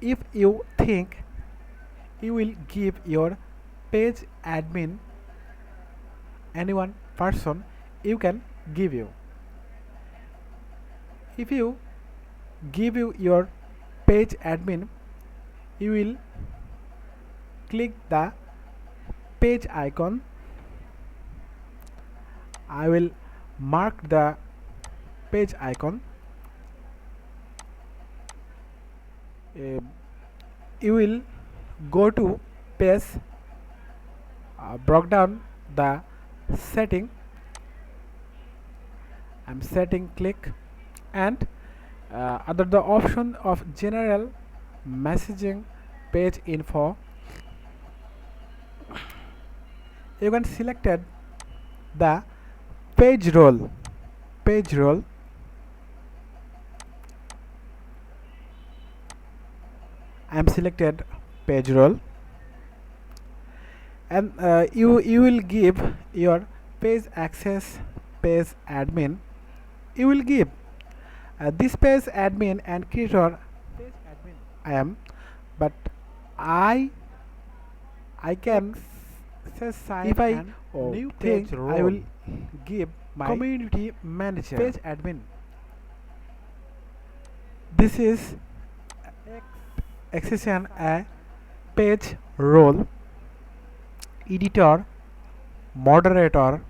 if you think you will give your page admin any one person, you can give you. If you give you your page admin, you will click the page icon. I will mark the page icon. You will go to page, broke down the setting. I'm setting, click, and under the option of general messaging page info, you can selected the page role. I'm selected page role, and you will give your page access page admin. You will give this page admin and creator page admin I am, but I can sign if I new think page I will give my community manager page admin. This is accession a page role, editor, moderator,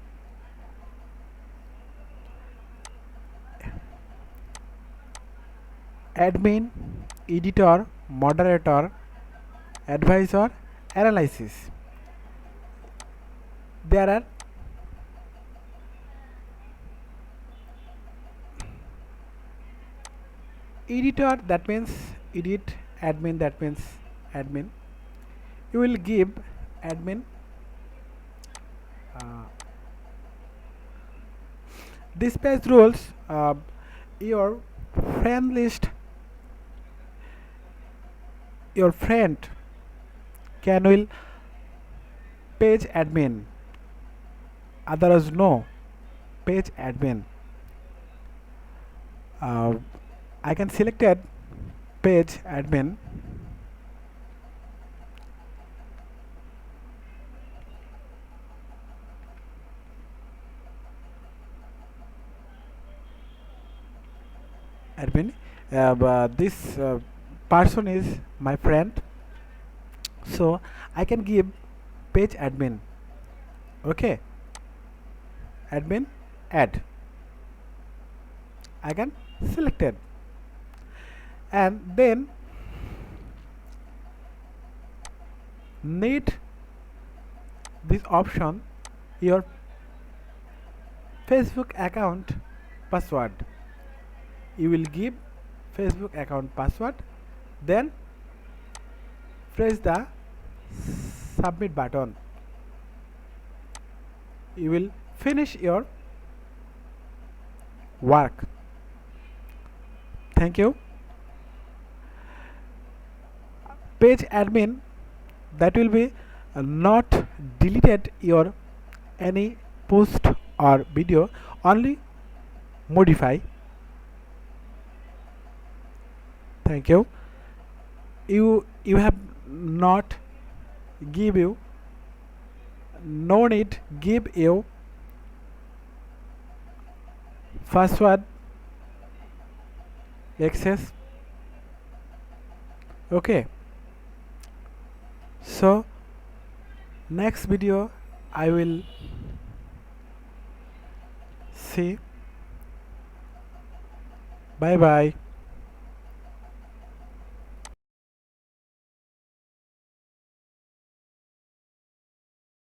admin, editor, moderator, advisor, analysis. There are editor, that means edit, admin, that means admin. You will give admin this page rules. Your friend list, your friend can will page admin, others no page admin. I can selected page admin. This person is my friend, so I can give page admin. Okay, admin, add. I can select it, and then need this option, your Facebook account password. You will give Facebook account password, then press the submit button. You will finish your work. Thank you. Page admin, that will be not deleted your any post or video, only modify. Thank you. You have not give you, no need give you password access. Okay, so next video I will see. Bye bye.